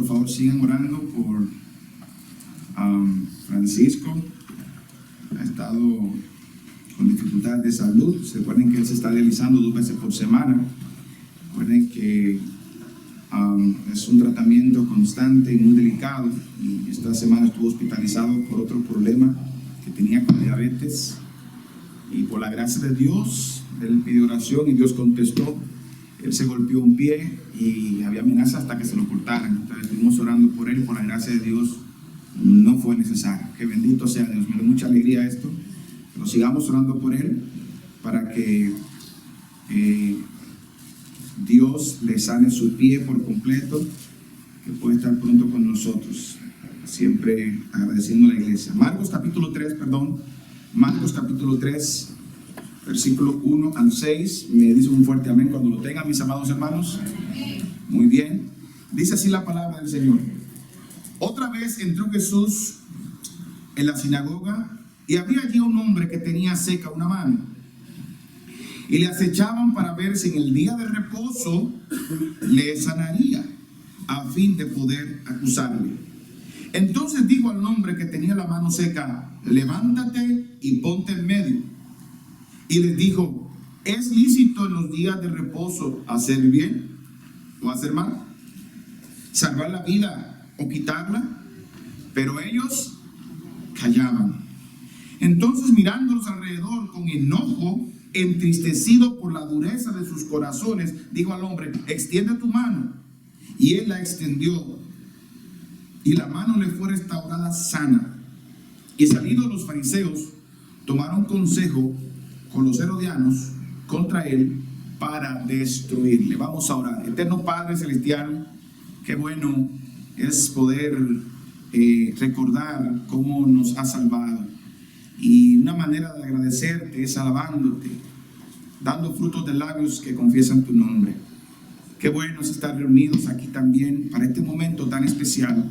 por favor sigan orando por Francisco. Ha estado con dificultades de salud. Se recuerden que él se está realizando 2 veces por semana. Recuerden que es un tratamiento constante y muy delicado, y esta semana estuvo hospitalizado por otro problema que tenía con diabetes, y por la gracia de Dios él pidió oración y Dios contestó. Él se golpeó un pie y había amenaza hasta que se lo cortaran. Entonces estuvimos orando por él, por la gracia de Dios no fue necesario. Que bendito sea Dios. Me da mucha alegría esto. Pero sigamos orando por él para que Dios le sane su pie por completo, que puede estar pronto con nosotros. Siempre agradeciendo a la iglesia. Marcos capítulo 3, versículo 1 al 6. Me dice un fuerte amén cuando lo tengan, mis amados hermanos. Muy bien. Dice así la palabra del Señor. Otra vez entró Jesús en la sinagoga, y había allí un hombre que tenía seca una mano, y le acechaban para ver si en el día de reposo le sanaría, a fin de poder acusarle. Entonces dijo al hombre que tenía la mano seca: levántate y ponte en medio. Y les dijo: ¿es lícito en los días de reposo hacer bien o hacer mal? ¿Salvar la vida o quitarla? Pero ellos callaban. Entonces, mirándolos alrededor con enojo, entristecido por la dureza de sus corazones, dijo al hombre: extiende tu mano. Y él la extendió, y la mano le fue restaurada sana. Y salidos los fariseos, tomaron consejo con los herodianos contra él para destruirle. Vamos a orar. Eterno Padre Celestial, qué bueno es poder recordar cómo nos has salvado. Y una manera de agradecerte es alabándote, dando frutos de labios que confiesan tu nombre. Qué bueno es estar reunidos aquí también para este momento tan especial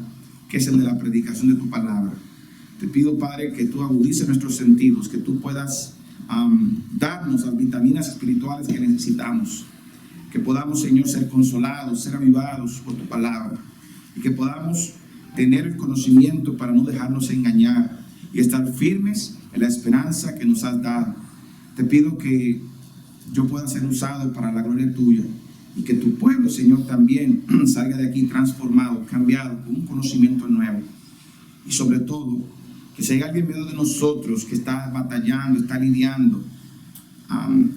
que es el de la predicación de tu palabra. Te pido, Padre, que tú agudices nuestros sentidos, que tú puedas darnos las vitaminas espirituales que necesitamos, que podamos, Señor, ser consolados, ser avivados por tu palabra, y que podamos tener el conocimiento para no dejarnos engañar y estar firmes en la esperanza que nos has dado. Te pido que yo pueda ser usado para la gloria tuya, y que tu pueblo, Señor, también salga de aquí transformado, cambiado, con un conocimiento nuevo. Y sobre todo, que si hay alguien en medio de nosotros que está batallando, está lidiando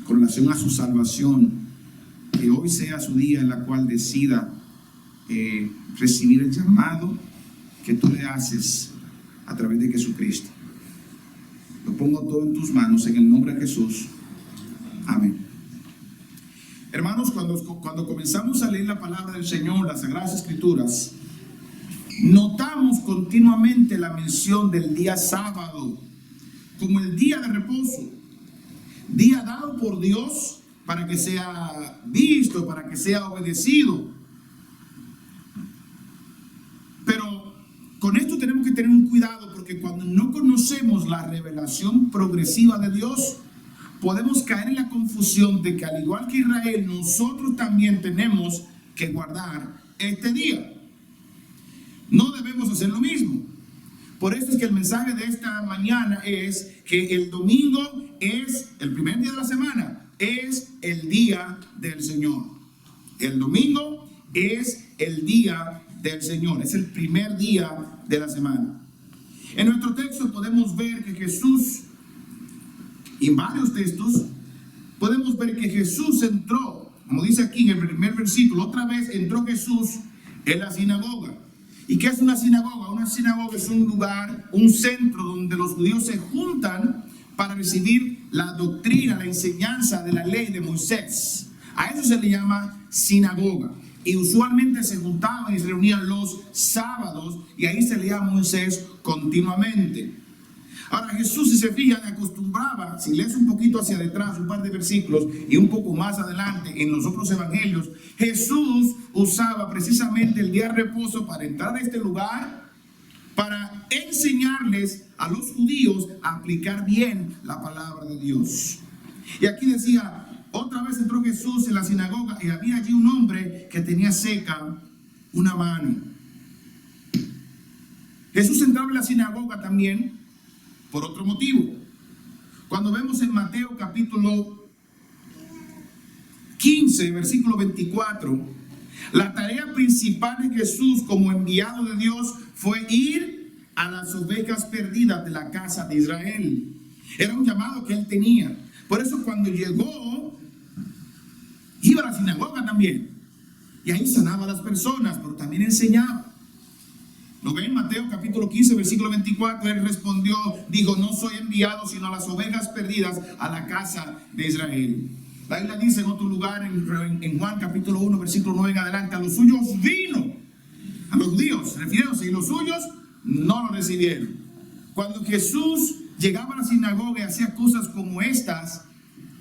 con relación a su salvación, que hoy sea su día en la cual decida recibir el llamado que tú le haces a través de Jesucristo. Lo pongo todo en tus manos en el nombre de Jesús. Amén. Hermanos, cuando comenzamos a leer la palabra del Señor, las Sagradas Escrituras, notamos continuamente la mención del día sábado como el día de reposo, día dado por Dios para que sea visto, para que sea obedecido. Pero con esto tenemos que tener un cuidado, porque cuando no conocemos la revelación progresiva de Dios, podemos caer en la confusión de que, al igual que Israel, nosotros también tenemos que guardar este día. No debemos hacer lo mismo. Por eso es que el mensaje de esta mañana es que el domingo es el primer día de la semana, es el día del Señor. El domingo es el día del Señor, es el primer día de la semana. En nuestro texto podemos ver que Jesús, y en varios textos podemos ver que Jesús entró, como dice aquí en el primer versículo, otra vez entró Jesús en la sinagoga. ¿Y qué es una sinagoga? Una sinagoga es un lugar, un centro donde los judíos se juntan para recibir la doctrina, la enseñanza de la ley de Moisés. A eso se le llama sinagoga. Y usualmente se juntaban y se reunían los sábados, y ahí se leía a Moisés continuamente. Ahora, Jesús, si se fijan, acostumbraba, si lees un poquito hacia detrás, un par de versículos, y un poco más adelante en los otros evangelios, Jesús usaba precisamente el día de reposo para entrar a este lugar, para enseñarles a los judíos a aplicar bien la palabra de Dios. Y aquí decía: otra vez entró Jesús en la sinagoga, y había allí un hombre que tenía seca una mano. Jesús entraba en la sinagoga también por otro motivo. Cuando vemos en Mateo capítulo 15, versículo 24, la tarea principal de Jesús como enviado de Dios fue ir a las ovejas perdidas de la casa de Israel. Era un llamado que él tenía. Por eso cuando llegó, iba a la sinagoga también. Y ahí sanaba a las personas, pero también enseñaba. ¿Lo ven? Mateo capítulo 15, versículo 24, él respondió, dijo, no soy enviado sino a las ovejas perdidas a la casa de Israel. La Biblia dice en otro lugar, en Juan capítulo 1, versículo 9 en adelante, a los suyos vino, a los judíos, refiriéndose, y los suyos no lo recibieron. Cuando Jesús llegaba a la sinagoga y hacía cosas como estas,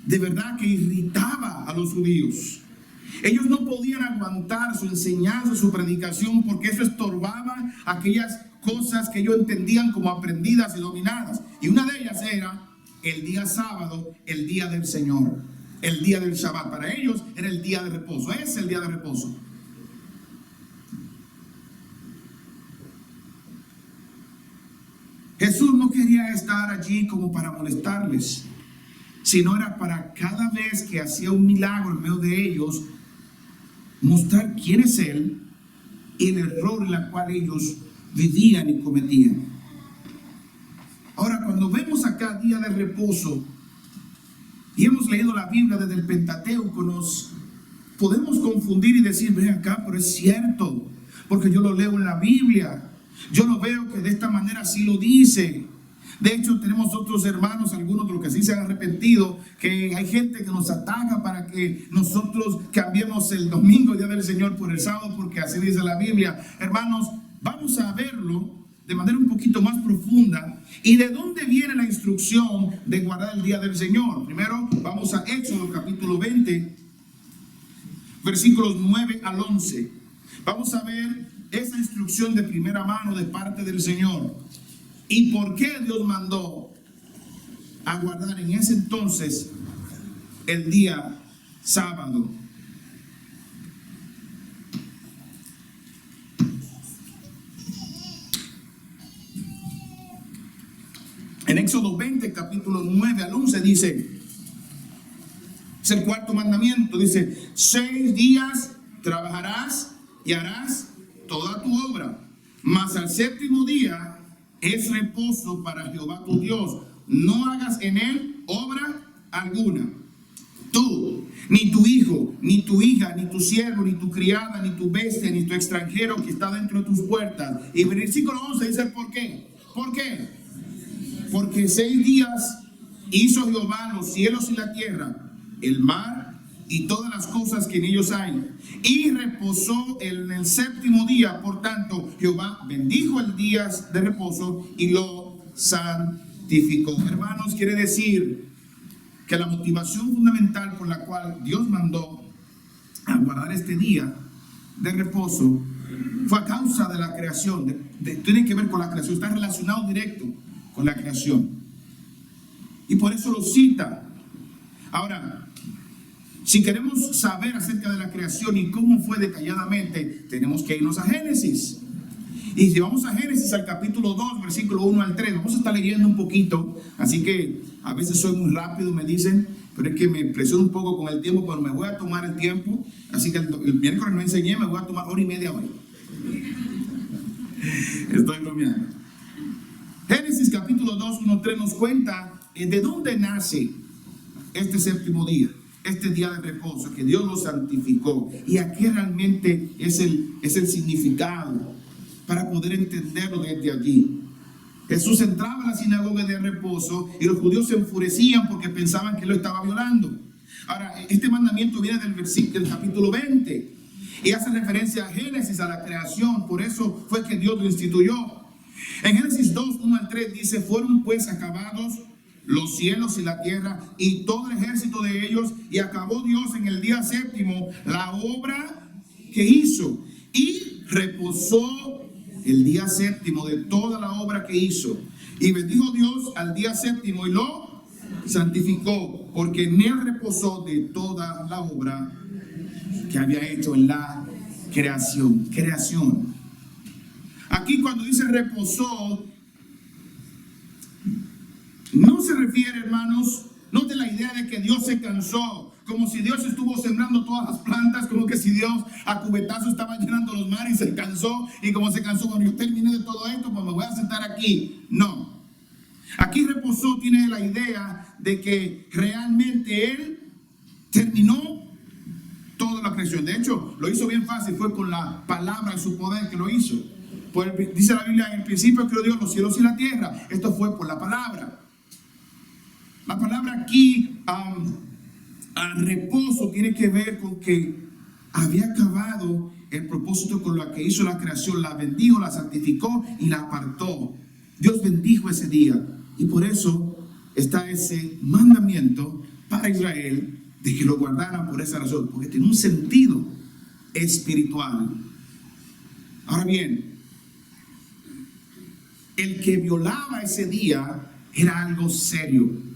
de verdad que irritaba a los judíos. Ellos no podían aguantar su enseñanza, su predicación, porque eso estorbaba aquellas cosas que ellos entendían como aprendidas y dominadas. Y una de ellas era el día sábado, el día del Señor, el día del Shabbat. Para ellos era el día de reposo, es el día de reposo. Jesús no quería estar allí como para molestarles, sino era para cada vez que hacía un milagro en medio de ellos, mostrar quién es Él y el error en el cual ellos vivían y cometían. Ahora, cuando vemos acá día de reposo y hemos leído la Biblia desde el Pentateuco, nos podemos confundir y decir, ven acá, pero es cierto, porque yo lo leo en la Biblia, yo lo veo que de esta manera sí lo dice. De hecho, tenemos otros hermanos, algunos de los que sí se han arrepentido, que hay gente que nos ataca para que nosotros cambiemos el domingo, día del Señor, por el sábado, porque así dice la Biblia. Hermanos, vamos a verlo de manera un poquito más profunda. ¿Y de dónde viene la instrucción de guardar el día del Señor? Primero, vamos a Éxodo capítulo 20, versículos 9 al 11. Vamos a ver esa instrucción de primera mano de parte del Señor. ¿Y por qué Dios mandó a guardar en ese entonces el día sábado? En Éxodo 20, capítulo 9 al 11 dice, es el cuarto mandamiento, dice, 6 días trabajarás y harás toda tu obra, mas al séptimo día es reposo para Jehová tu Dios. No hagas en él obra alguna. Tú, ni tu hijo, ni tu hija, ni tu siervo, ni tu criada, ni tu bestia, ni tu extranjero que está dentro de tus puertas. Y en el versículo 11 dice ¿por qué? ¿Por qué? Porque 6 días hizo Jehová los cielos y la tierra, el mar y todas las cosas que en ellos hay, y reposó en el séptimo día. Por tanto, Jehová bendijo el día de reposo y lo santificó. Hermanos, quiere decir que la motivación fundamental por la cual Dios mandó a guardar este día de reposo fue a causa de la creación. Tiene que ver con la creación, está relacionado directo con la creación. Y por eso lo cita. Ahora, si queremos saber acerca de la creación y cómo fue detalladamente, tenemos que irnos a Génesis. Y si vamos a Génesis al capítulo 2, versículo 1 al 3, vamos a estar leyendo un poquito. Así que a veces soy muy rápido, me dicen, pero es que me presiono un poco con el tiempo, pero me voy a tomar el tiempo. Así que el miércoles no enseñé, me voy a tomar hora y media hoy. Estoy bromeando. Génesis capítulo 2, 1, 3 nos cuenta de dónde nace este séptimo día, este día de reposo, que Dios lo santificó. Y aquí realmente es el significado para poder entenderlo desde allí. Jesús entraba a la sinagoga de reposo y los judíos se enfurecían porque pensaban que lo estaba violando. Ahora, este mandamiento viene del versículo del capítulo 20 y hace referencia a Génesis, a la creación. Por eso fue que Dios lo instituyó. En Génesis 2, 1 al 3 dice, fueron pues acabados los cielos y la tierra y todo el ejército de ellos, y acabó Dios en el día séptimo la obra que hizo, y reposó el día séptimo de toda la obra que hizo. Y bendijo Dios al día séptimo y lo santificó, porque en él reposó de toda la obra que había hecho en la creación. Aquí cuando dice reposó, no se refiere, hermanos, no de la idea de que Dios se cansó, como si Dios estuvo sembrando todas las plantas, como que si Dios a cubetazo estaba llenando los mares y se cansó, y como se cansó, bueno, yo terminé de todo esto, pues me voy a sentar aquí. No. Aquí reposó tiene la idea de que realmente Él terminó toda la creación. De hecho, lo hizo bien fácil, fue con la palabra de su poder que lo hizo. Pues dice la Biblia, en el principio creó Dios los cielos y la tierra. Esto fue por la palabra. La palabra aquí, a reposo, tiene que ver con que había acabado el propósito con lo que hizo la creación. La bendijo, la santificó y la apartó. Dios bendijo ese día, y por eso está ese mandamiento para Israel de que lo guardaran por esa razón, porque tiene un sentido espiritual. Ahora bien, el que violaba ese día era algo serio,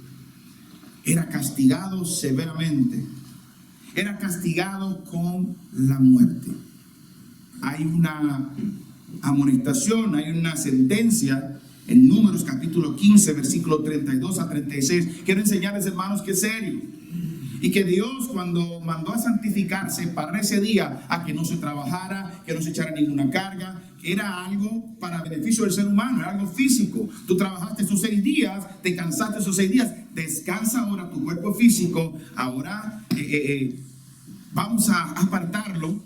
era castigado severamente, era castigado con la muerte. Hay una amonestación, hay una sentencia en Números capítulo 15, versículo 32 a 36. Quiero enseñarles, hermanos, que es serio. Y que Dios, cuando mandó a santificarse para ese día, a que no se trabajara, que no se echara ninguna carga, que era algo para beneficio del ser humano, era algo físico. Tú trabajaste esos 6 días, te cansaste esos 6 días, descansa ahora tu cuerpo físico. Ahora vamos a apartarlo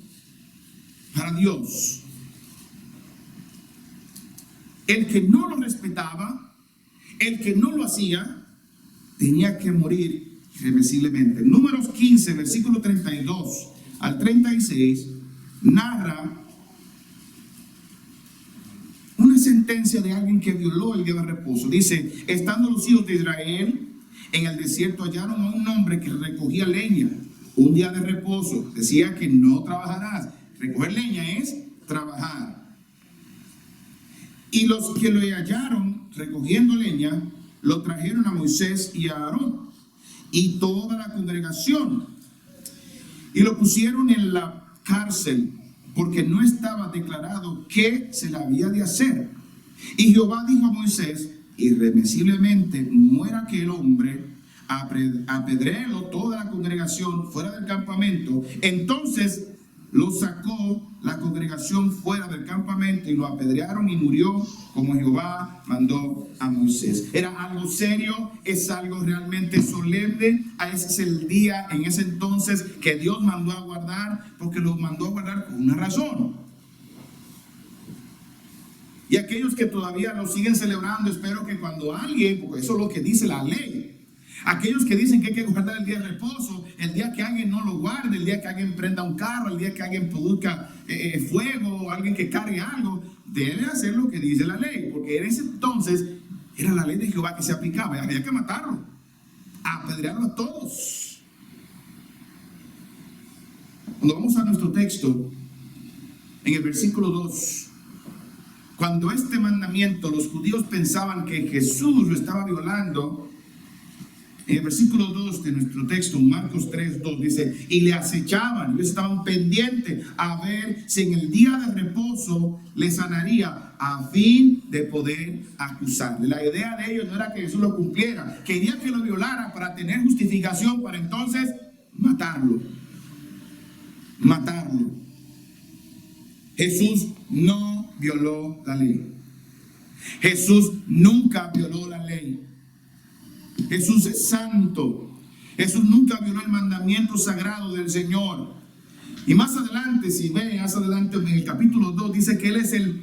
para Dios. El que no lo respetaba, el que no lo hacía, tenía que morir irreversiblemente. Números 15, versículo 32 al 36, narra una sentencia de alguien que violó el día de reposo. Dice: estando los hijos de Israel en el desierto, hallaron a un hombre que recogía leña un día de reposo. Decía que no trabajarás. Recoger leña es trabajar. Y los que lo hallaron recogiendo leña, lo trajeron a Moisés y a Aarón y toda la congregación, y lo pusieron en la cárcel, porque no estaba declarado qué se le había de hacer. Y Jehová dijo a Moisés: irremisiblemente muera aquel hombre, apedréelo toda la congregación fuera del campamento. Entonces lo sacó la congregación fuera del campamento y lo apedrearon, y murió como Jehová mandó a Moisés. Era algo serio, es algo realmente solemne. Ese es el día en ese entonces que Dios mandó a guardar, porque lo mandó a guardar con una razón. Y aquellos que todavía lo siguen celebrando, espero que cuando alguien, porque eso es lo que dice la ley, aquellos que dicen que hay que guardar el día de reposo, el día que alguien no lo guarde, el día que alguien prenda un carro, el día que alguien produzca fuego, o alguien que cargue algo, debe hacer lo que dice la ley, porque en ese entonces era la ley de Jehová que se aplicaba, y había que matarlo, apedrearlo a todos. Cuando vamos a nuestro texto, en el versículo 2, cuando este mandamiento los judíos pensaban que Jesús lo estaba violando, en el versículo 2 de nuestro texto, Marcos 3, 2, dice: y le acechaban, ellos estaban pendientes a ver si en el día de reposo le sanaría, a fin de poder acusarle. La idea de ellos no era que Jesús lo cumpliera, querían que lo violara para tener justificación, para entonces matarlo. Jesús no violó la ley. Jesús nunca violó la ley. Jesús es santo. Jesús nunca violó el mandamiento sagrado del Señor. Y más adelante, si ven, más adelante en el capítulo 2, dice que Él es el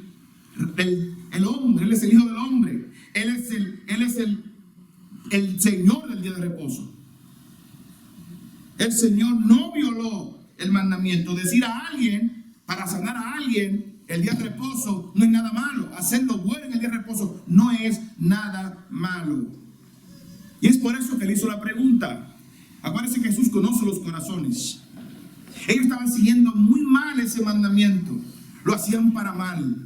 hombre, Él es el Hijo del Hombre. Él es el Señor del día de reposo. El Señor no violó el mandamiento. Decir a alguien, para sanar a alguien, el día de reposo no es nada malo. Hacerlo bueno en el día de reposo no es nada malo. Y es por eso que le hizo la pregunta. Acuérdense que Jesús conoce los corazones. Ellos estaban siguiendo muy mal ese mandamiento. Lo hacían para mal.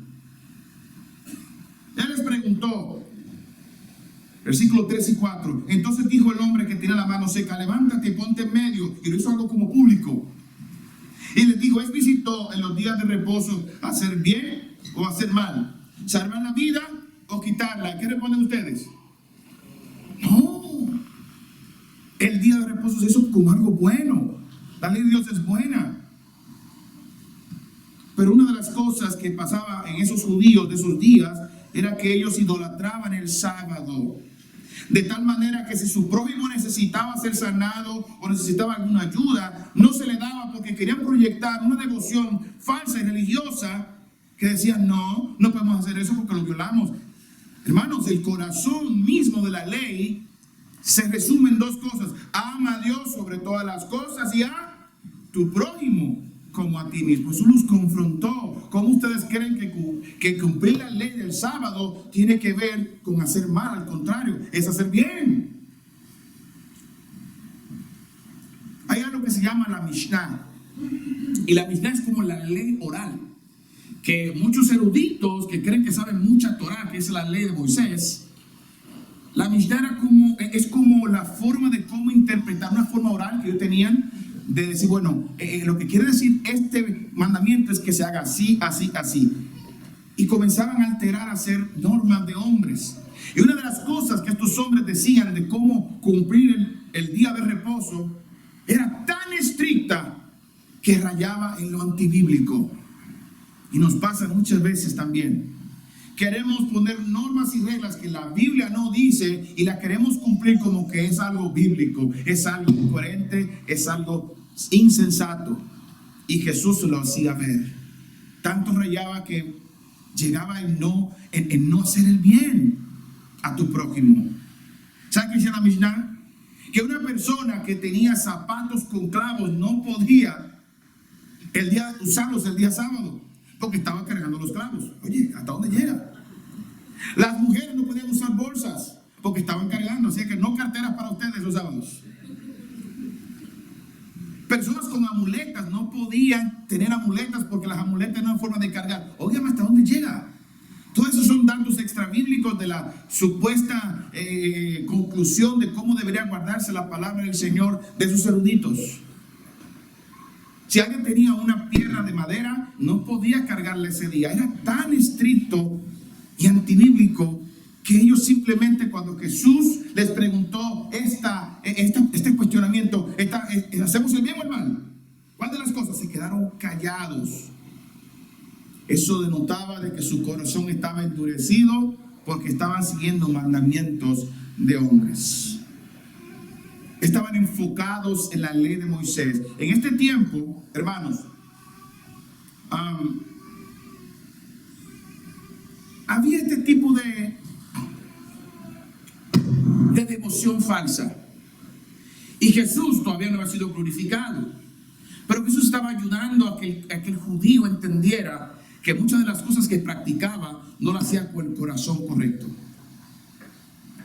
Él les preguntó, versículos 3 y 4. Entonces dijo el hombre que tenía la mano seca: levántate y ponte en medio. Y lo hizo algo como público. Y les dijo: ¿es lícito en los días de reposo hacer bien o hacer mal? ¿Salvar la vida o quitarla? ¿Qué responden ustedes? No. El día de reposo se hizo como algo bueno. La ley de Dios es buena. Pero una de las cosas que pasaba en esos judíos de esos días era que ellos idolatraban el sábado. De tal manera que si su prójimo necesitaba ser sanado o necesitaba alguna ayuda, no se le daba porque querían proyectar una devoción falsa y religiosa que decían, no podemos hacer eso porque lo violamos. Hermanos, el corazón mismo de la ley se resume en dos cosas: ama a Dios sobre todas las cosas y a tu prójimo como a ti mismo. Jesús los confrontó. ¿Cómo ustedes creen que cumplir la ley del sábado tiene que ver con hacer mal? Al contrario, es hacer bien. Hay algo que se llama la Mishnah, y la Mishnah es como la ley oral, que muchos eruditos que creen que saben mucha Torah, que es la ley de Moisés, la Mishnah es como la forma de cómo interpretar, una forma oral que ellos tenían de decir, bueno, lo que quiere decir este mandamiento es que se haga así, así, así. Y comenzaban a alterar, a hacer normas de hombres. Y una de las cosas que estos hombres decían de cómo cumplir el día de reposo era tan estricta que rayaba en lo antibíblico. Y nos pasa muchas veces también. Queremos poner normas y reglas que la Biblia no dice y la queremos cumplir como que es algo bíblico, es algo incoherente, es algo insensato. Y Jesús lo hacía ver. Tanto rayaba que llegaba en no hacer el bien a tu prójimo. ¿Sabe qué dice la Mishnah? Que una persona que tenía zapatos con clavos no podía usarlos el día sábado, porque estaba cargando los clavos. Oye, ¿hasta dónde llega? Las mujeres no podían usar bolsas porque estaban cargando, así que no carteras para ustedes los sábados. Personas con amuletas no podían tener amuletas porque las amuletas no eran forma de cargar. Óigame, ¿hasta dónde llega? Todos esos son datos extrabíblicos de la supuesta conclusión de cómo debería guardarse la palabra del Señor de esos eruditos. Si alguien tenía una pierna de madera, no podía cargarla ese día. Era tan estricto y antibíblico que ellos simplemente, cuando Jesús les preguntó este cuestionamiento, ¿hacemos el bien o el mal? ¿Cuál de las cosas? Se quedaron callados. Eso denotaba de que su corazón estaba endurecido porque estaban siguiendo mandamientos de hombres. Estaban enfocados en la ley de Moisés. En este tiempo, hermanos, había este tipo de devoción falsa. Y Jesús todavía no había sido glorificado. Pero Jesús estaba ayudando a que el judío entendiera que muchas de las cosas que practicaba no las hacía con el corazón correcto.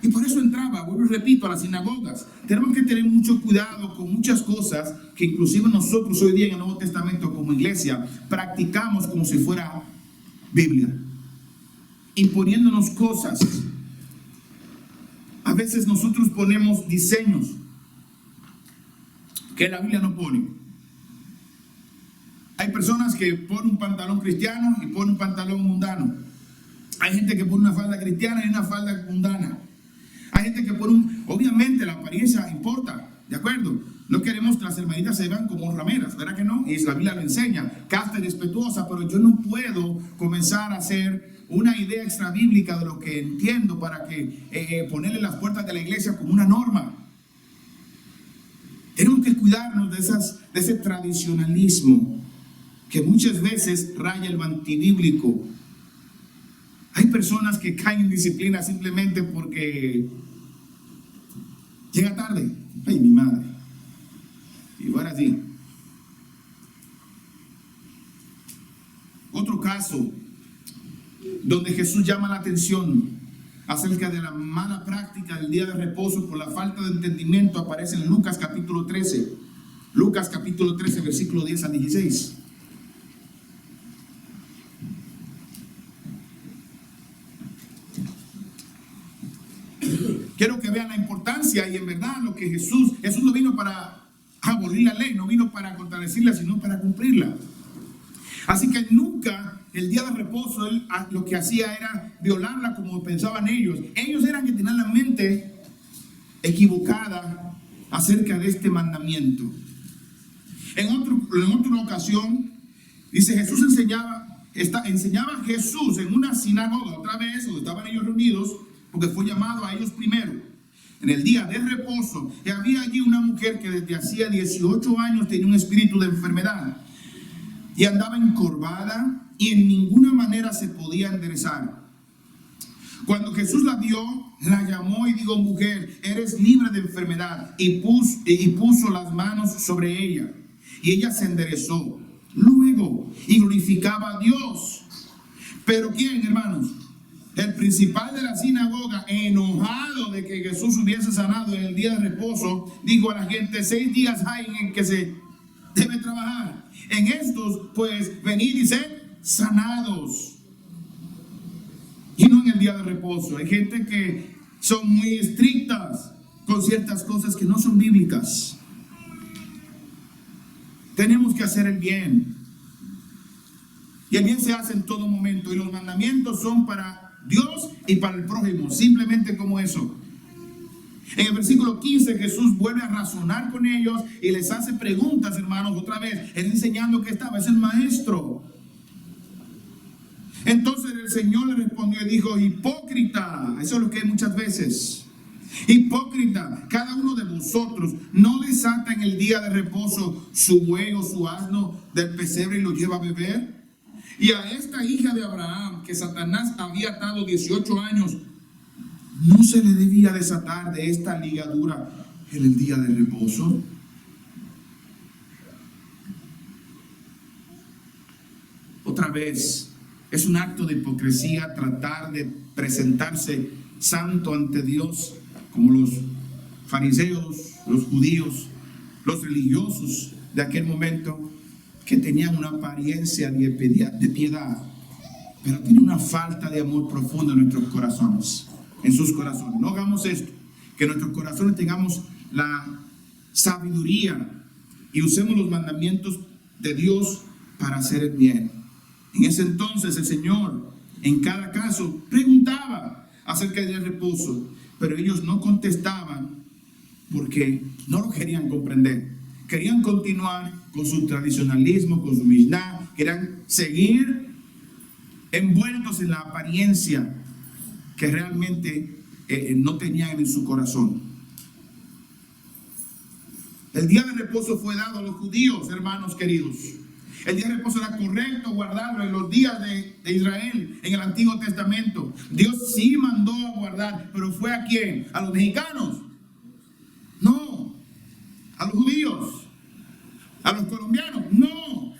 Y por eso entraba, vuelvo y repito, a las sinagogas. Tenemos que tener mucho cuidado con muchas cosas que inclusive nosotros hoy día en el Nuevo Testamento como iglesia practicamos como si fuera Biblia, imponiéndonos cosas. A veces nosotros ponemos diseños que la Biblia no pone. Hay personas que ponen un pantalón cristiano y ponen un pantalón mundano. Hay gente que pone una falda cristiana y una falda mundana. Hay gente que pone obviamente la apariencia importa, ¿de acuerdo? No queremos que las hermanitas se vean como rameras, ¿verdad que no? Y la Biblia lo enseña, casta y respetuosa, pero yo no puedo comenzar a hacer una idea extrabíblica de lo que entiendo para que ponerle las puertas de la iglesia como una norma. Tenemos que cuidarnos de ese tradicionalismo que muchas veces raya el antibíblico. Hay personas que caen en disciplina simplemente porque llega tarde. Ay, mi madre. Y bueno, así. Otro caso donde Jesús llama la atención acerca de la mala práctica del día de reposo por la falta de entendimiento aparece en Lucas capítulo 13. Lucas capítulo 13, versículo 10 al 16. Quiero que vean la importancia y en verdad lo que Jesús no vino para abolir la ley, no vino para contradecirla, sino para cumplirla. Así que nunca el día de reposo, él lo que hacía era violarla como pensaban ellos. Ellos eran que tenían la mente equivocada acerca de este mandamiento. En otra ocasión, dice, enseñaba Jesús en una sinagoga, otra vez, donde estaban ellos reunidos, porque fue llamado a ellos primero, en el día de reposo. Y había allí una mujer que desde hacía 18 años tenía un espíritu de enfermedad y andaba encorvada y en ninguna manera se podía enderezar. Cuando Jesús la vio, la llamó y dijo: mujer, eres libre de enfermedad, y puso las manos sobre ella, y ella se enderezó luego y glorificaba a Dios. Pero ¿quién, hermanos? El principal de la sinagoga, enojado de que Jesús hubiese sanado en el día de reposo, dijo a la gente: 6 días hay en que se debe trabajar. En estos, pues, venid y sed sanados, y no en el día de reposo. Hay gente que son muy estrictas con ciertas cosas que no son bíblicas. Tenemos que hacer el bien, y el bien se hace en todo momento, y los mandamientos son para Dios y para el prójimo, simplemente como eso. En el versículo 15 Jesús vuelve a razonar con ellos y les hace preguntas, hermanos, otra vez. Él enseñando que es el maestro. Entonces el Señor le respondió y dijo: hipócrita. Eso es lo que hay muchas veces. Hipócrita, cada uno de vosotros no desata en el día de reposo su buey o su asno del pesebre y lo lleva a beber. Y a esta hija de Abraham, que Satanás había atado 18 años, ¿no se le debía desatar de esta ligadura en el día de reposo? Otra vez, es un acto de hipocresía tratar de presentarse santo ante Dios, como los fariseos, los judíos, los religiosos de aquel momento, que tenían una apariencia de piedad, pero tienen una falta de amor profundo en nuestros corazones, en sus corazones. No hagamos esto, que en nuestros corazones tengamos la sabiduría y usemos los mandamientos de Dios para hacer el bien. En ese entonces el Señor en cada caso preguntaba acerca del reposo, pero ellos no contestaban porque no lo querían comprender. Querían continuar con su tradicionalismo, con su Mishnah, querían seguir envueltos en la apariencia que realmente no tenían en su corazón. El día de reposo fue dado a los judíos, hermanos queridos. El día de reposo era correcto guardarlo en los días de Israel, en el Antiguo Testamento. Dios sí mandó a guardar, pero ¿fue a quién? ¿A los mexicanos? No. ¿A los judíos? ¿A los colombianos? No.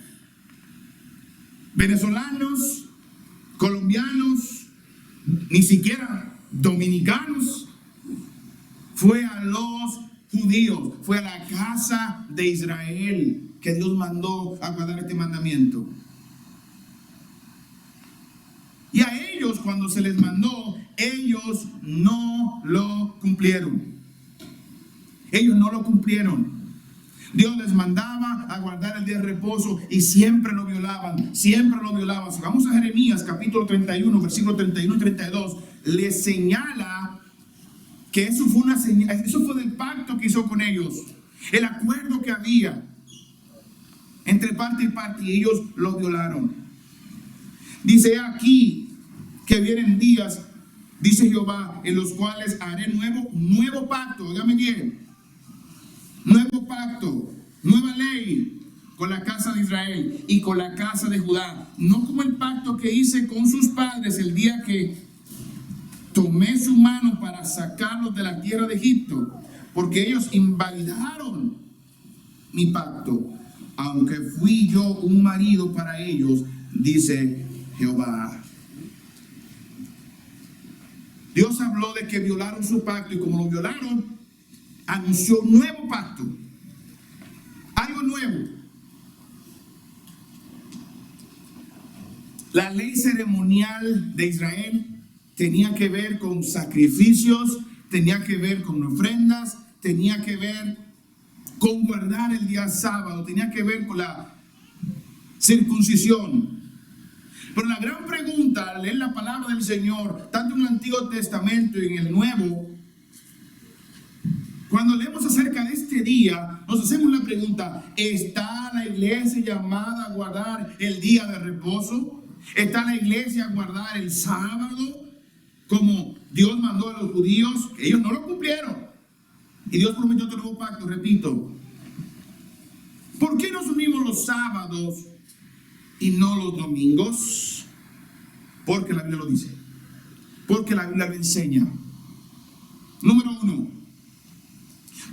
Venezolanos, colombianos, ni siquiera dominicanos. Fue a los judíos, fue a la casa de Israel que Dios mandó a guardar este mandamiento. Y a ellos, cuando se les mandó, ellos no lo cumplieron. Ellos no lo cumplieron. Dios les mandaba a guardar el día de reposo y siempre lo violaban, siempre lo violaban. Si vamos a Jeremías capítulo 31, versículos 31 y 32, les señala que eso fue una señal, eso fue del pacto que hizo con ellos, el acuerdo que había entre parte y parte, y ellos lo violaron. Dice aquí que vienen días, dice Jehová, en los cuales haré nuevo pacto, óigame bien, nuevo pacto, nueva ley con la casa de Israel y con la casa de Judá, no como el pacto que hice con sus padres el día que tomé su mano para sacarlos de la tierra de Egipto, porque ellos invalidaron mi pacto, aunque fui yo un marido para ellos, dice Jehová. Dios habló de que violaron su pacto, y como lo violaron, anunció un nuevo pacto, algo nuevo. La ley ceremonial de Israel tenía que ver con sacrificios, tenía que ver con ofrendas, tenía que ver con guardar el día sábado, tenía que ver con la circuncisión. Pero la gran pregunta al leer la palabra del Señor, tanto en el Antiguo Testamento y en el Nuevo, cuando leemos acerca de este día, nos hacemos la pregunta: ¿está la iglesia llamada a guardar el día de reposo? ¿Está la iglesia a guardar el sábado como Dios mandó a los judíos? Ellos no lo cumplieron. Y Dios prometió otro nuevo pacto, repito. ¿Por qué nos unimos los sábados y no los domingos? Porque la Biblia lo dice. Porque la Biblia lo enseña. Número 1.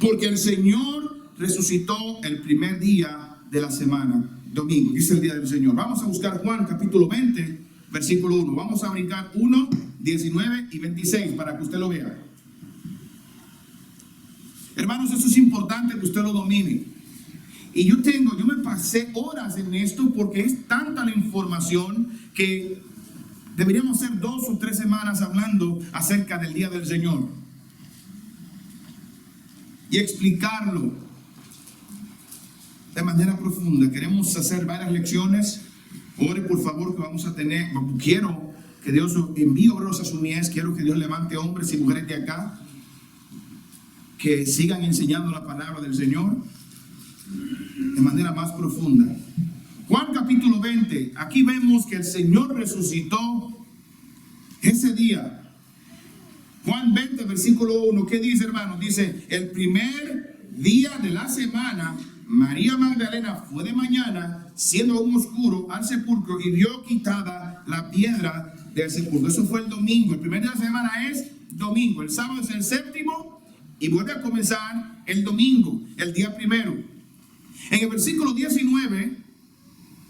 Porque el Señor resucitó el primer día de la semana, domingo, que es el día del Señor. Vamos a buscar Juan capítulo 20, versículo 1. Vamos a brincar 1, 19 y 26 para que usted lo vea. Hermanos, eso es importante que usted lo domine. Y yo me pasé horas en esto porque es tanta la información que deberíamos hacer 2 o 3 semanas hablando acerca del día del Señor y explicarlo de manera profunda. Queremos hacer varias lecciones. Ore por favor que vamos a tener. Quiero que Dios envíe obreros a su mies. Quiero que Dios levante hombres y mujeres de acá que sigan enseñando la palabra del Señor de manera más profunda. Juan capítulo 20, aquí vemos que el Señor resucitó ese día. Juan 20, versículo 1, ¿qué dice, hermano? Dice: el primer día de la semana, María Magdalena fue de mañana, siendo aún oscuro, al sepulcro y vio quitada la piedra del sepulcro. Eso fue el domingo. El primer día de la semana es domingo. El sábado es el séptimo y vuelve a comenzar el domingo, el día primero. En el versículo 19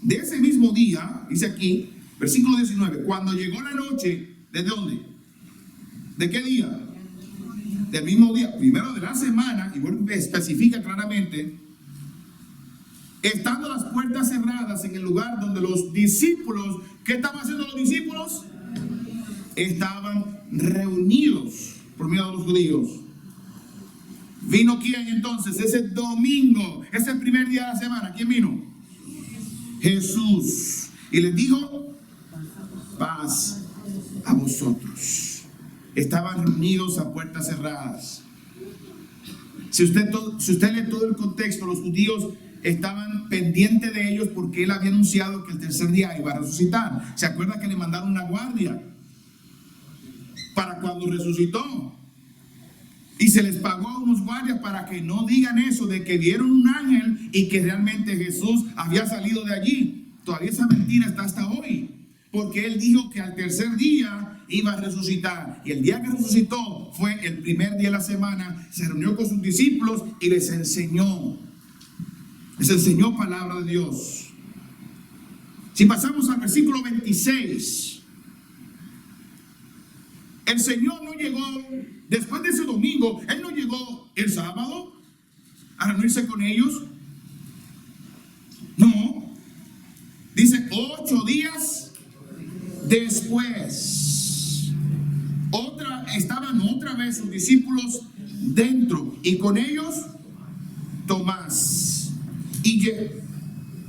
de ese mismo día, dice aquí, versículo 19, cuando llegó la noche, ¿desde dónde? ¿De qué día? Del mismo día, primero de la semana, y especifica claramente, estando las puertas cerradas en el lugar donde los discípulos, ¿qué estaban haciendo los discípulos? Estaban reunidos por miedo a los judíos. ¿Vino quién entonces? Ese domingo, ese primer día de la semana, ¿quién vino? Jesús. Y les dijo: paz a vosotros. Estaban reunidos a puertas cerradas. Si usted lee todo el contexto, los judíos estaban pendientes de ellos porque él había anunciado que el tercer día iba a resucitar. ¿Se acuerda que le mandaron una guardia para cuando resucitó? Y se les pagó a unos guardias para que no digan eso de que vieron un ángel y que realmente Jesús había salido de allí. Todavía esa mentira está hasta hoy, porque él dijo que al tercer día iba a resucitar. Y el día que resucitó fue el primer día de la semana. Se reunió con sus discípulos y les enseñó palabra de Dios. Si pasamos al versículo 26, el Señor no llegó después de ese domingo. Él no llegó el sábado a reunirse con ellos. No. Dice 8 días después. Estaban otra vez sus discípulos dentro y con ellos Tomás. Y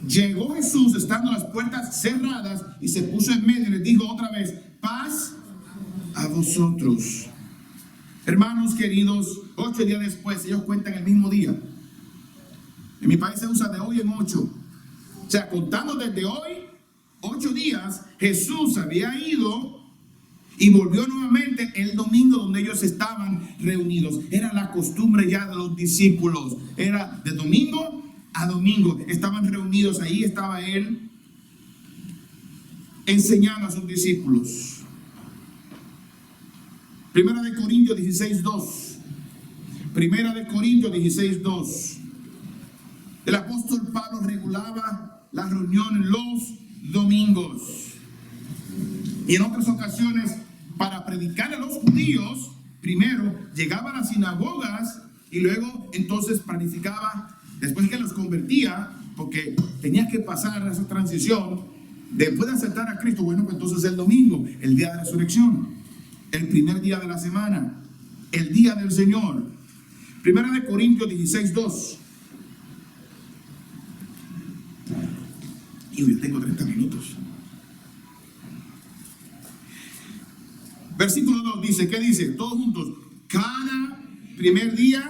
llegó Jesús estando las puertas cerradas y se puso en medio y les dijo otra vez: paz a vosotros. Hermanos queridos, 8 días después, ellos cuentan el mismo día. En mi país se usa de hoy en 8. O sea, contando desde hoy, 8 días, Jesús había ido y volvió nuevamente el domingo donde ellos estaban reunidos. Era la costumbre ya de los discípulos. Era de domingo a domingo. Estaban reunidos, ahí estaba él enseñando a sus discípulos. Primera de Corintios 16:2. Primera de Corintios 16:2. El apóstol Pablo regulaba las reuniones los domingos. Y en otras ocasiones, para predicar a los judíos, primero llegaba a las sinagogas y luego entonces planificaba, después que los convertía, porque tenía que pasar esa transición, después de aceptar a Cristo, bueno, pues entonces el domingo, el día de la resurrección. El primer día de la semana, el día del Señor. Primera de Corintios 16:2. Y yo tengo 30 minutos. Versículo 2 dice, ¿qué dice? Todos juntos. Cada primer día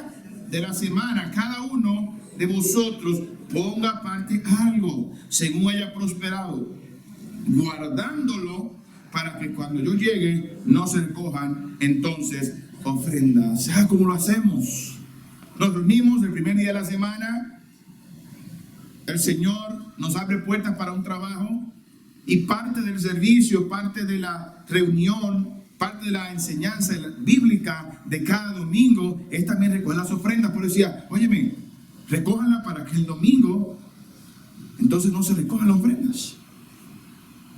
de la semana, cada uno de vosotros ponga aparte algo, según haya prosperado, guardándolo para que cuando yo llegue no se recojan entonces ofrendas. ¿Cómo lo hacemos? Nos reunimos el primer día de la semana, el Señor nos abre puertas para un trabajo y parte del servicio, parte de la reunión, parte de la enseñanza bíblica de cada domingo es también recoger las ofrendas. Por eso decía, óyeme, recójanla para que el domingo entonces no se recojan las ofrendas.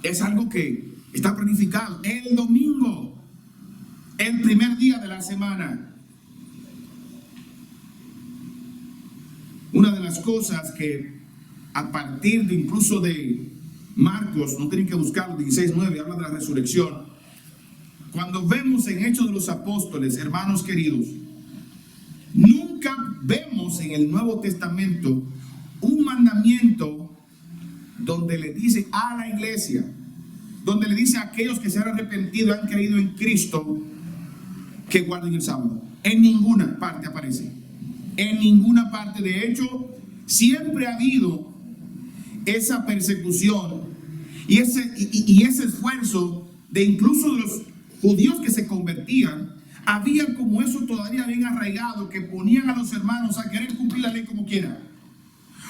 Es algo que está planificado. El domingo, el primer día de la semana. Una de las cosas que a partir de incluso de Marcos, no tienen que buscarlo, 16:9, habla de la resurrección. Cuando vemos en Hechos de los Apóstoles, hermanos queridos, nunca vemos en el Nuevo Testamento un mandamiento donde le dice a la iglesia, donde le dice a aquellos que se han arrepentido, han creído en Cristo, que guarden el sábado. En ninguna parte aparece. En ninguna parte. De hecho, siempre ha habido esa persecución y ese esfuerzo de incluso de los judíos que se convertían. Había como eso todavía bien arraigado, que ponían a los hermanos a querer cumplir la ley como quiera.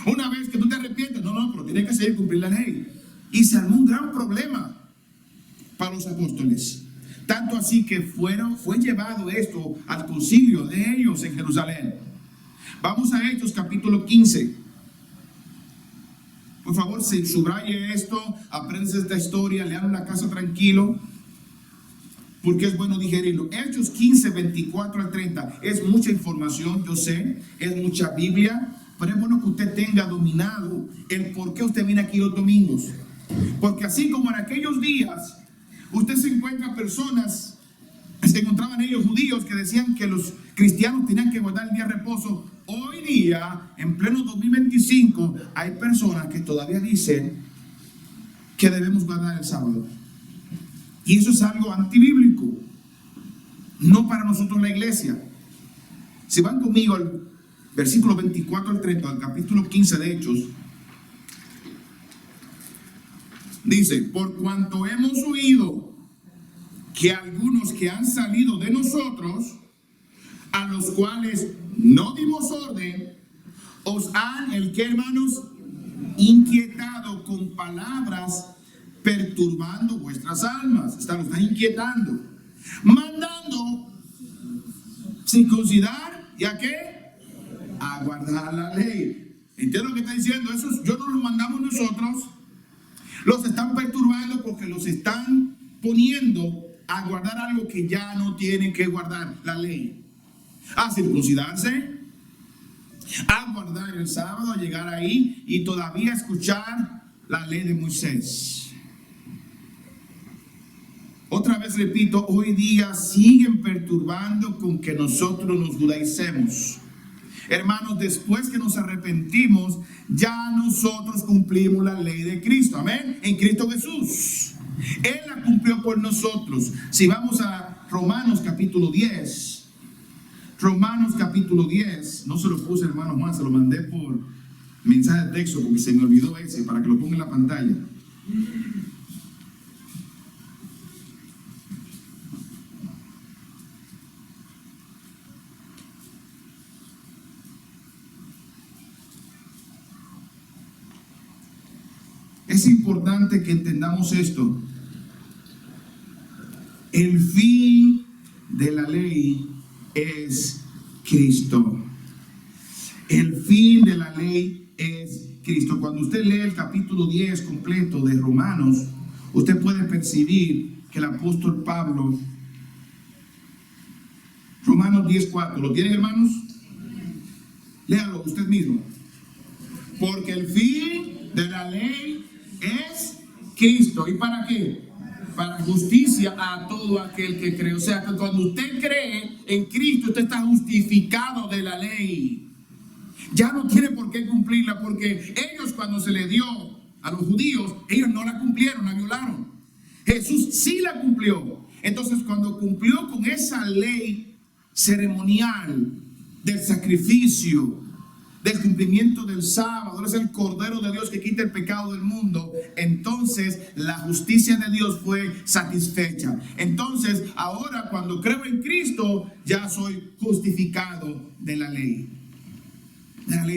Una vez que tú te arrepientes, no, pero tienes que seguir cumplir la ley. Y se armó un gran problema para los apóstoles. Tanto así que fue llevado esto al concilio de ellos en Jerusalén. Vamos a Hechos capítulo 15. Por favor, se subraye esto, aprendes esta historia, lean en la casa tranquilo, porque es bueno digerirlo. Hechos 15, 24 al 30. Es mucha información, yo sé, es mucha Biblia, pero es bueno que usted tenga dominado el por qué usted viene aquí los domingos. Porque así como en aquellos días, usted se encuentra personas, se encontraban ellos judíos que decían que los cristianos tenían que guardar el día de reposo. Hoy día, en pleno 2025, hay personas que todavía dicen que debemos guardar el sábado. Y eso es algo antibíblico, no para nosotros la iglesia. Si van conmigo al versículo 24 al 30, al capítulo 15 de Hechos, dice, por cuanto hemos oído que algunos que han salido de nosotros, a los cuales no dimos orden, os han, ¿el qué, hermanos? Inquietado con palabras, perturbando vuestras almas. Los están inquietando, mandando circuncidar, ¿y a qué? A guardar la ley. ¿Entiendes lo que está diciendo? Eso yo no lo mandamos nosotros. Los están perturbando porque los están poniendo a guardar algo que ya no tienen que guardar, la ley. A circuncidarse, a guardar el sábado, a llegar ahí y todavía escuchar la ley de Moisés. Otra vez repito, hoy día siguen perturbando con que nosotros nos judaicemos. Hermanos, después que nos arrepentimos, ya nosotros cumplimos la ley de Cristo. Amén. En Cristo Jesús. Él la cumplió por nosotros. Si vamos a Romanos capítulo 10. Romanos capítulo 10. No se lo puse, hermano Juan, se lo mandé por mensaje de texto porque se me olvidó ese, para que lo ponga en la pantalla. Es importante que entendamos esto. El fin de la ley es Cristo. El fin de la ley es Cristo. Cuando usted lee el capítulo 10 completo de Romanos, usted puede percibir que el apóstol Pablo, Romanos 10:4, ¿lo tienen, hermanos? Léalo usted mismo. Porque el fin de la ley es Cristo. ¿Y para qué? Para justicia a todo aquel que cree. O sea, que cuando usted cree en Cristo, usted está justificado de la ley. Ya no tiene por qué cumplirla, porque ellos, cuando se le dio a los judíos, ellos no la cumplieron, la violaron. Jesús sí la cumplió. Entonces, cuando cumplió con esa ley ceremonial del sacrificio, del cumplimiento del sábado, es el Cordero de Dios que quita el pecado del mundo, entonces la justicia de Dios fue satisfecha. Entonces, ahora cuando creo en Cristo, ya soy justificado de la ley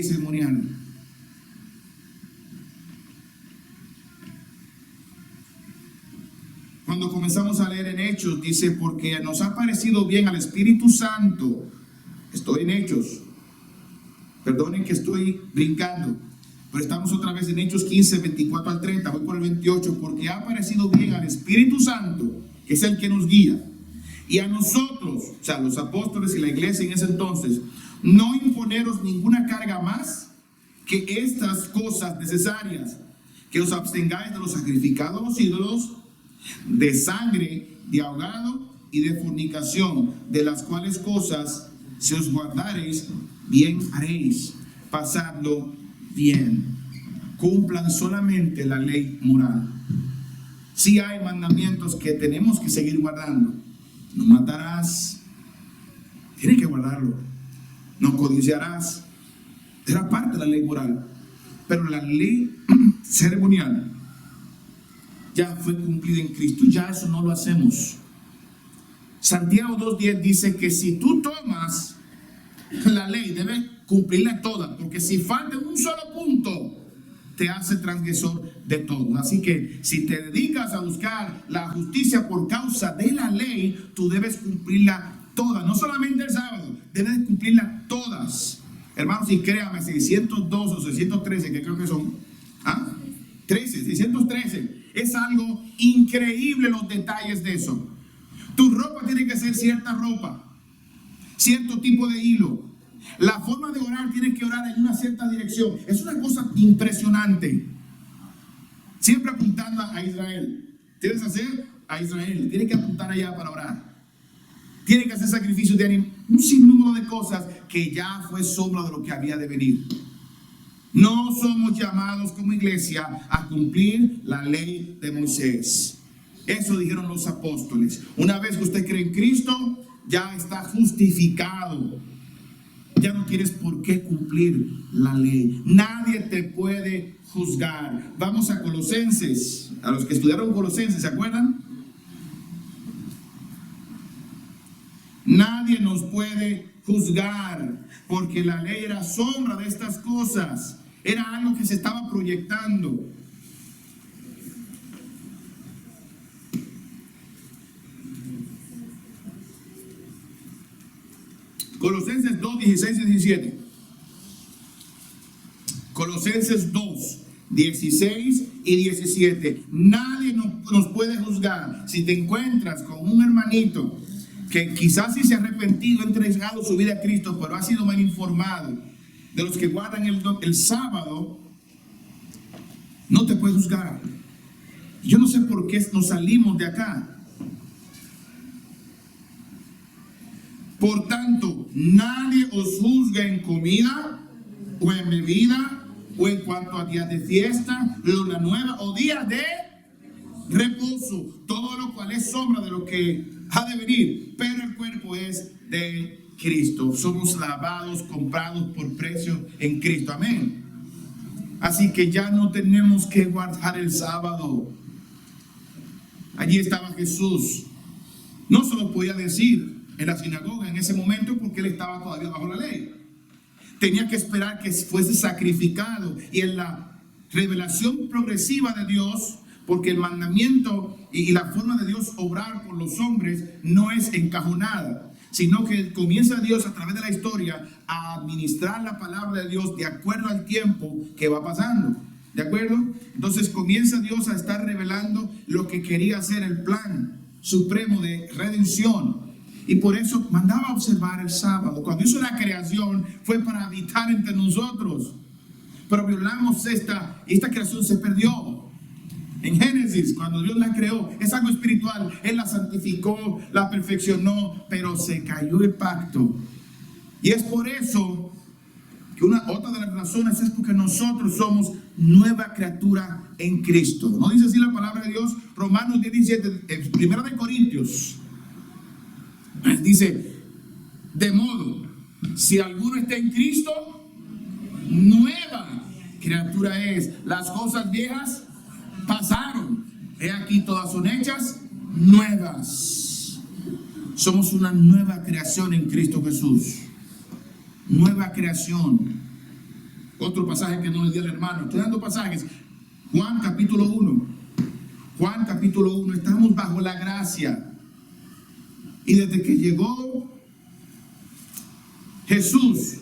ceremonial. Cuando comenzamos a leer en Hechos, dice, porque nos ha parecido bien al Espíritu Santo. Estoy en Hechos. Perdonen que estoy brincando, pero estamos otra vez en Hechos 15, 24 al 30. Voy por el 28. Porque ha parecido bien al Espíritu Santo, que es el que nos guía, y a nosotros, o sea, los apóstoles y la iglesia en ese entonces, no imponeros ninguna carga más que estas cosas necesarias, que os abstengáis de los sacrificados a los ídolos, de sangre, de ahogado y de fornicación, de las cuales cosas, si os guardareis, bien haréis. Pasadlo bien. Cumplan solamente la ley moral. Si hay mandamientos que tenemos que seguir guardando. No matarás, tienes que guardarlo. No codiciarás, era parte de la ley moral. Pero la ley ceremonial ya fue cumplida en Cristo. Ya eso no lo hacemos. Santiago 2:10 dice que si tú tomas la ley, debes cumplirla toda, porque si falta un solo punto, te hace transgresor de todo. Así que si te dedicas a buscar la justicia por causa de la ley, tú debes cumplirla toda, no solamente el sábado, debes cumplirla todas. Hermanos, y créame, 602 o 613, que creo que son, 613, es algo increíble los detalles de eso. Tu ropa tiene que ser cierta ropa, cierto tipo de hilo. La forma de orar, tienes que orar en una cierta dirección. Es una cosa impresionante. Siempre apuntando a Israel. Tienes que hacer a Israel, tienes que apuntar allá para orar. Tienes que hacer sacrificios de animales, un sinnúmero de cosas que ya fue sombra de lo que había de venir. No somos llamados como iglesia a cumplir la ley de Moisés. Eso dijeron los apóstoles. Una vez que usted cree en Cristo, ya está justificado. Ya no tienes por qué cumplir la ley. Nadie te puede juzgar. Vamos a Colosenses. A los que estudiaron Colosenses, ¿se acuerdan? Nadie nos puede juzgar, porque la ley era sombra de estas cosas. Era algo que se estaba proyectando. Colosenses 2, 16 y 17. Colosenses 2, 16 y 17. Nadie nos puede juzgar. Si te encuentras con un hermanito que quizás sí se ha arrepentido, ha entregado su vida a Cristo, pero ha sido mal informado, de los que guardan el sábado, no te puede juzgar. Yo no sé por qué nos salimos de acá. Por tanto, nadie os juzgue en comida o en bebida o en cuanto a días de fiesta, luna nueva o días de reposo, todo lo cual es sombra de lo que ha de venir, pero el cuerpo es de Cristo. Somos lavados, comprados por precio en Cristo. Amén. Así que ya no tenemos que guardar el sábado. Allí estaba Jesús. No se lo podía decir en la sinagoga en ese momento porque él estaba todavía bajo la ley. Tenía que esperar que fuese sacrificado, y en la revelación progresiva de Dios, porque el mandamiento y la forma de Dios obrar por los hombres no es encajonada, sino que comienza Dios a través de la historia a administrar la palabra de Dios de acuerdo al tiempo que va pasando. ¿De acuerdo? Entonces comienza Dios a estar revelando lo que quería hacer, el plan supremo de redención. Y por eso mandaba a observar el sábado. Cuando hizo la creación fue para habitar entre nosotros. Pero violamos esta creación se perdió. En Génesis, cuando Dios la creó, es algo espiritual. Él la santificó, la perfeccionó, pero se cayó el pacto. Y es por eso que otra de las razones es porque nosotros somos nueva criatura en Cristo. ¿No dice así la palabra de Dios? Romanos 17, primera de Corintios. Dice, de modo, si alguno está en Cristo, nueva criatura es. Las cosas viejas pasaron. He aquí todas son hechas nuevas. Somos una nueva creación en Cristo Jesús. Nueva creación. Otro pasaje que no le di al hermano. Estoy dando pasajes. Juan capítulo 1. Juan capítulo 1. Estamos bajo la gracia. Y desde que llegó Jesús,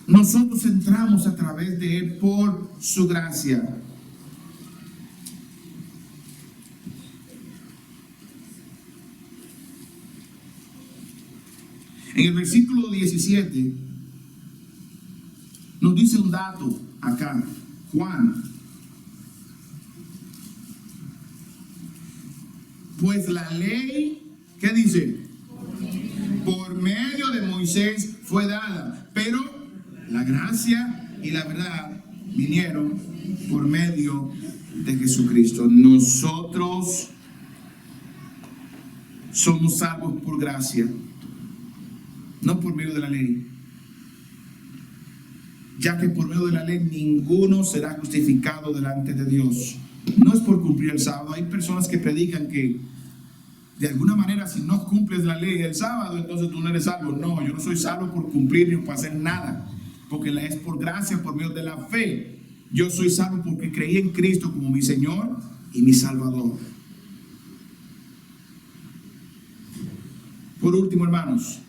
nosotros entramos a través de Él por su gracia. En el versículo 17 nos dice un dato acá, Juan. Pues la ley, ¿qué dice? Por medio de Moisés fue dada, pero la gracia y la verdad vinieron por medio de Jesucristo. Nosotros somos salvos por gracia, no por medio de la ley, ya que por medio de la ley ninguno será justificado delante de Dios. No es por cumplir el sábado. Hay personas que predican que de alguna manera si no cumples la ley el sábado, entonces tú no eres salvo. No, yo no soy salvo por cumplir ni por hacer nada, porque es por gracia, por medio de la fe. Yo soy salvo porque creí en Cristo como mi Señor y mi Salvador. Por último, hermanos,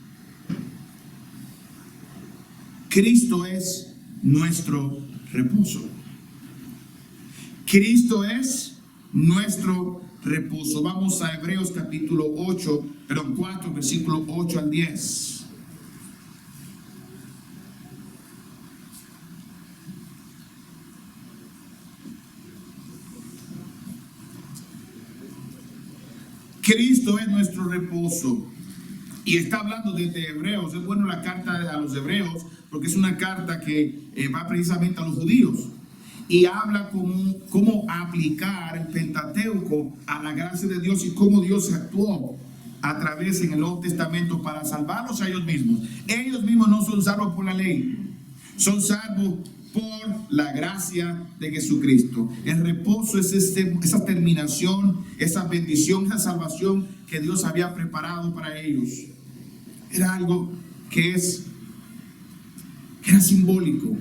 Cristo es nuestro reposo. Cristo es nuestro reposo. Vamos a Hebreos capítulo 4, versículo 8 al 10. Cristo es nuestro reposo. Y está hablando desde Hebreos. Es bueno la carta a los Hebreos porque es una carta que va precisamente a los judíos. Y habla cómo aplicar el Pentateuco a la gracia de Dios y cómo Dios actuó a través en el Nuevo Testamento para salvarlos a ellos mismos. Ellos mismos no son salvos por la ley, son salvos por la gracia de Jesucristo. El reposo es esa terminación, esa bendición, esa salvación que Dios había preparado para ellos. Era algo que era simbólico.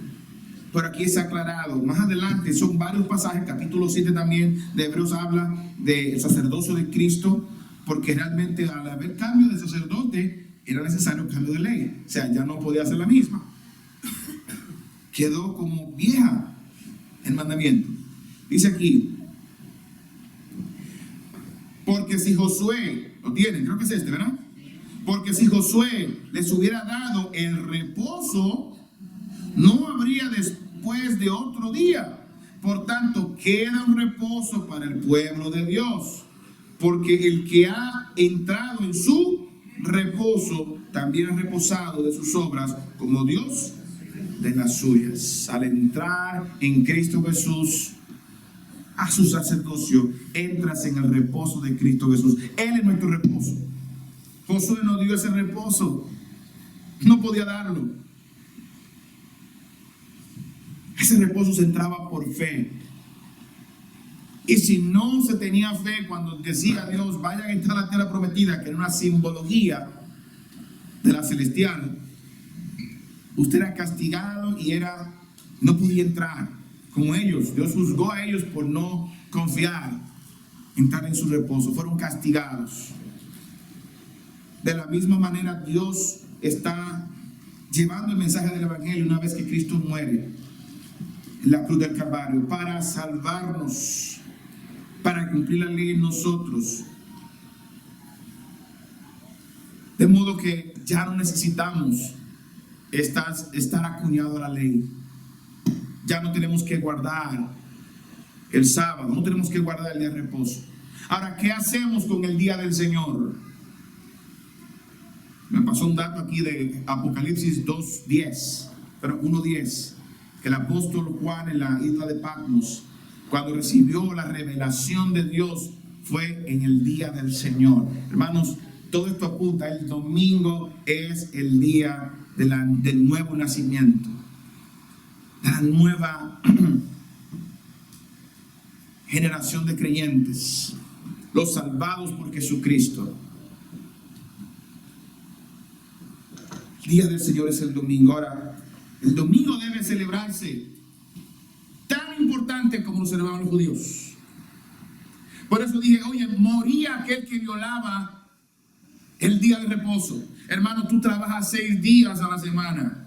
Pero aquí es aclarado. Más adelante son varios pasajes. Capítulo 7 también de Hebreos habla del sacerdocio de Cristo, porque realmente al haber cambio de sacerdote era necesario cambio de ley. O sea, ya no podía ser la misma. Quedó como vieja el mandamiento. Dice aquí, porque si Josué, lo tienen, creo que es este, ¿verdad? Porque si Josué les hubiera dado el reposo, no habría después de otro día. Por tanto, queda un reposo para el pueblo de Dios, porque el que ha entrado en su reposo también ha reposado de sus obras como Dios de las suyas. Al entrar en Cristo Jesús a su sacerdocio, entras en el reposo de Cristo Jesús. Él es nuestro reposo. Josué no dio ese reposo, no podía darlo. Ese reposo se entraba por fe. Y si no se tenía fe cuando decía Dios, vayan a entrar a la tierra prometida, que era una simbología de la celestial, usted era castigado y no podía entrar como ellos. Dios juzgó a ellos por no confiar, entrar en su reposo. Fueron castigados. De la misma manera, Dios está llevando el mensaje del Evangelio una vez que Cristo muere en la cruz del Calvario para salvarnos, para cumplir la ley en nosotros. De modo que ya no necesitamos estar acuñado a la ley. Ya no tenemos que guardar el sábado, no tenemos que guardar el día de reposo. Ahora, ¿qué hacemos con el día del Señor? Me pasó un dato aquí de Apocalipsis 2:10. pero 1:10, que el apóstol Juan en la isla de Patmos, cuando recibió la revelación de Dios, fue en el día del Señor. Hermanos, todo esto apunta, el domingo es el día del nuevo nacimiento, de la nueva generación de creyentes, los salvados por Jesucristo. El día del Señor es el domingo. Ahora, el domingo debe celebrarse tan importante como lo celebraban los judíos. Por eso dije, oye, moría aquel que violaba el día de reposo. Hermano, tú trabajas 6 días a la semana,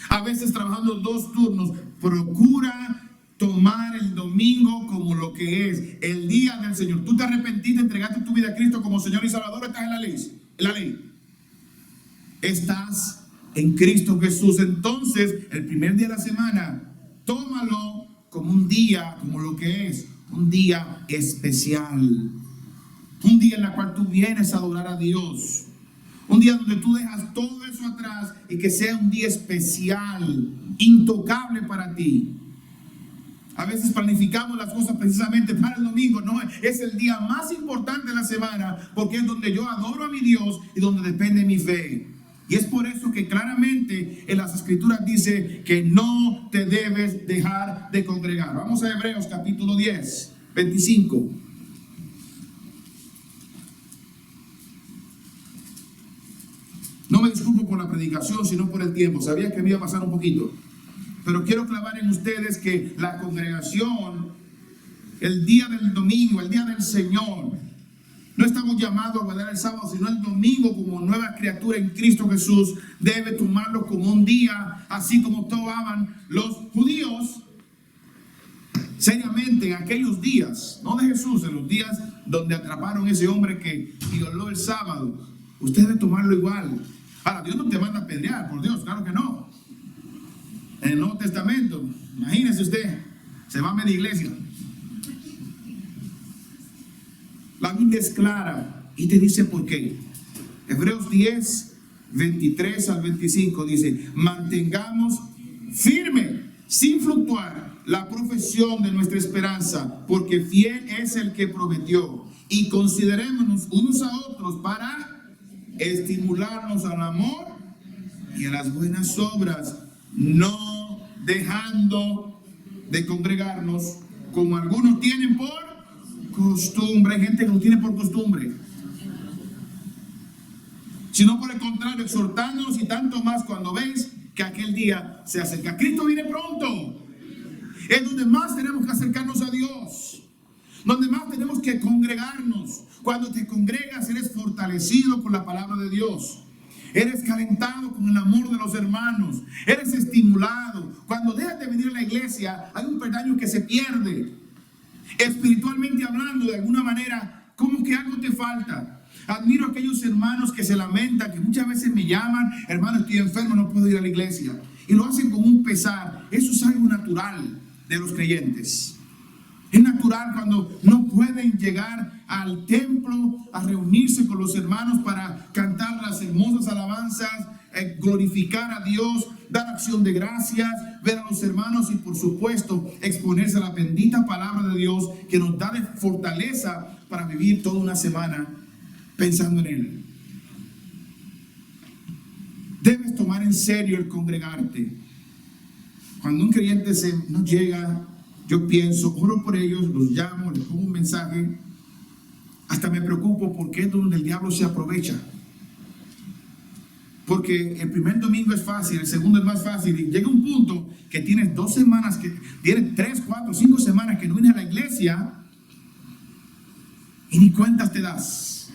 a veces trabajando 2 turnos. Procura tomar el domingo como lo que es el día del Señor. Tú te arrepentiste, entregaste tu vida a Cristo como Señor y Salvador, estás en la ley. Estás en Cristo Jesús. Entonces, el primer día de la semana, tómalo como un día, como lo que es, un día especial. Un día en el cual tú vienes a adorar a Dios. Un día donde tú dejas todo eso atrás y que sea un día especial, intocable para ti. A veces planificamos las cosas precisamente para el domingo. No, es el día más importante de la semana, porque es donde yo adoro a mi Dios y donde depende mi fe. Y es por eso que claramente en las Escrituras dice que no te debes dejar de congregar. Vamos a Hebreos capítulo 10, 25. No me disculpo por la predicación, sino por el tiempo. Sabía que me iba a pasar un poquito. Pero quiero clavar en ustedes que la congregación, el día del domingo, el día del Señor, no estamos llamados a guardar el sábado, sino el domingo como nueva criatura en Cristo Jesús. Debe tomarlo como un día, así como tomaban los judíos seriamente en aquellos días, no de Jesús, en los días donde atraparon a ese hombre que violó el sábado. Usted debe tomarlo igual. Ahora, Dios no te manda a pedrear, por Dios, claro que no. En el Nuevo Testamento, imagínese usted, se va a media iglesia. La Biblia es clara y te dice por qué. Hebreos 10, 23 al 25 dice: mantengamos firme, sin fluctuar, la profesión de nuestra esperanza, porque fiel es el que prometió. Y considerémonos unos a otros para estimularnos al amor y a las buenas obras, no dejando de congregarnos como algunos tienen por costumbre. Hay gente que lo tiene por costumbre, sino por el contrario, exhortándonos, y tanto más cuando veis que aquel día se acerca. Cristo viene pronto. Es donde más tenemos que acercarnos a Dios, donde más tenemos que congregarnos. Cuando te congregas, eres fortalecido con la palabra de Dios. Eres calentado con el amor de los hermanos. Eres estimulado. Cuando dejas de venir a la iglesia, hay un peldaño que se pierde. Espiritualmente hablando, de alguna manera, como que algo te falta. Admiro a aquellos hermanos que se lamentan, que muchas veces me llaman: hermano, estoy enfermo, no puedo ir a la iglesia. Y lo hacen con un pesar. Eso es algo natural de los creyentes. Es natural cuando no pueden llegar al templo a reunirse con los hermanos para cantar las hermosas alabanzas, glorificar a Dios, dar acción de gracias, ver a los hermanos y por supuesto exponerse a la bendita palabra de Dios, que nos da de fortaleza para vivir toda una semana pensando en Él. Debes tomar en serio el congregarte. Cuando un creyente no llega, yo pienso, oro por ellos, los llamo, les pongo un mensaje. Hasta me preocupo porque es donde el diablo se aprovecha. Porque el primer domingo es fácil, el segundo es más fácil. Y llega un punto que tienes 2 semanas, que tienes 3, 4, 5 semanas que no vienes a la iglesia y ni cuentas te das.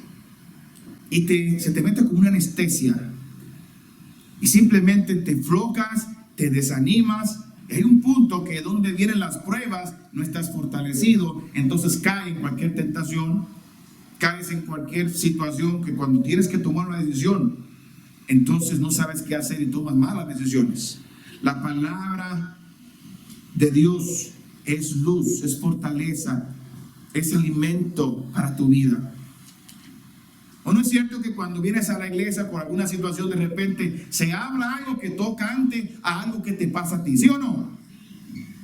Y se te mete como una anestesia. Y simplemente te flocas, te desanimas. Hay un punto que donde vienen las pruebas no estás fortalecido, entonces caes en cualquier tentación, caes en cualquier situación que cuando tienes que tomar una decisión, entonces no sabes qué hacer y tomas malas decisiones. La palabra de Dios es luz, es fortaleza, es alimento para tu vida. ¿O no es cierto que cuando vienes a la iglesia por alguna situación de repente se habla algo que toca antes a algo que te pasa a ti? ¿Sí o no?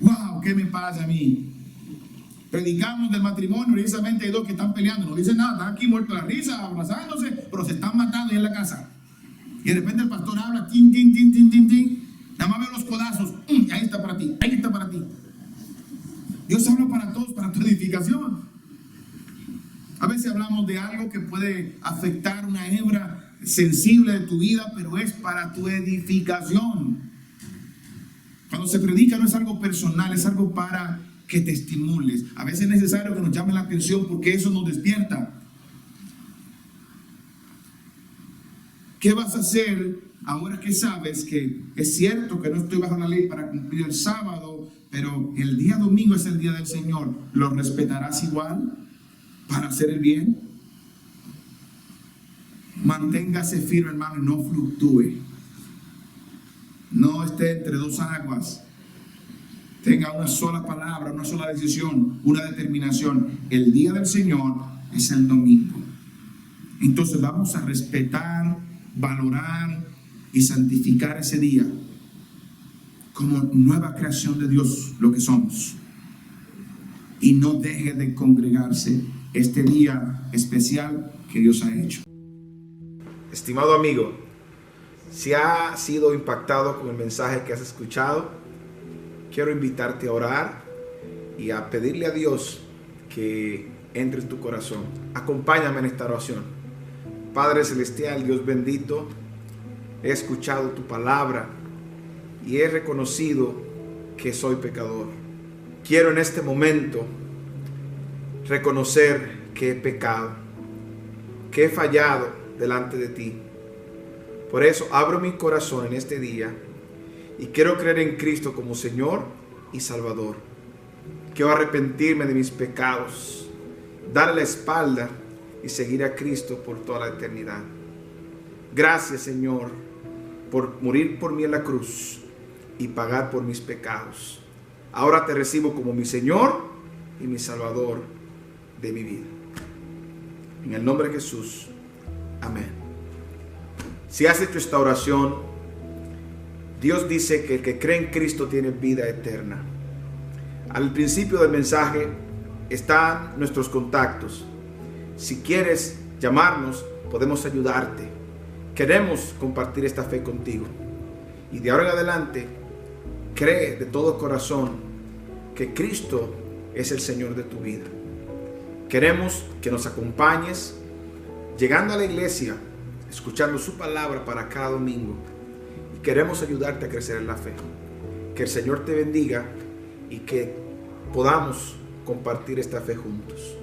¡Wow! ¿Qué me pasa a mí? Predicamos del matrimonio, precisamente hay dos que están peleando, no dicen nada, están aquí muertos de la risa, abrazándose, pero se están matando ahí en la casa. Y de repente el pastor habla, tin, tin, tin, tin, tin, tin. Nada más veo los codazos, ahí está para ti, ahí está para ti. Dios habla para todos, para tu edificación. A veces hablamos de algo que puede afectar una hebra sensible de tu vida, pero es para tu edificación. Cuando se predica no es algo personal, es algo para que te estimules. A veces es necesario que nos llame la atención porque eso nos despierta. ¿Qué vas a hacer ahora que sabes que es cierto que no estoy bajo la ley para cumplir el sábado, pero el día domingo es el día del Señor? ¿Lo respetarás igual para hacer el bien? Manténgase firme, hermano, y no fluctúe. No esté entre dos aguas. Tenga una sola palabra, una sola decisión, una determinación. El día del Señor es el domingo. Entonces vamos a respetar, valorar y santificar ese día como nueva creación de Dios, lo que somos. Y no deje de congregarse este día especial que Dios ha hecho. Estimado amigo, si has sido impactado con el mensaje que has escuchado, quiero invitarte a orar y a pedirle a Dios que entre en tu corazón. Acompáñame en esta oración. Padre Celestial, Dios bendito, he escuchado tu palabra y he reconocido que soy pecador. Quiero en este momento reconocer que he pecado, que he fallado delante de ti. Por eso abro mi corazón en este día y quiero creer en Cristo como Señor y Salvador. Quiero arrepentirme de mis pecados, darle la espalda y seguir a Cristo por toda la eternidad. Gracias, Señor, por morir por mí en la cruz y pagar por mis pecados. Ahora te recibo como mi Señor y mi Salvador de mi vida. En el nombre de Jesús. Amén. Si has hecho esta oración, Dios dice que el que cree en Cristo tiene vida eterna. Al principio del mensaje están nuestros contactos. Si quieres llamarnos, podemos ayudarte. Queremos compartir esta fe contigo. Y de ahora en adelante, cree de todo corazón que Cristo es el Señor de tu vida. Queremos que nos acompañes llegando a la iglesia, escuchando su palabra para cada domingo. Y queremos ayudarte a crecer en la fe. Que el Señor te bendiga y que podamos compartir esta fe juntos.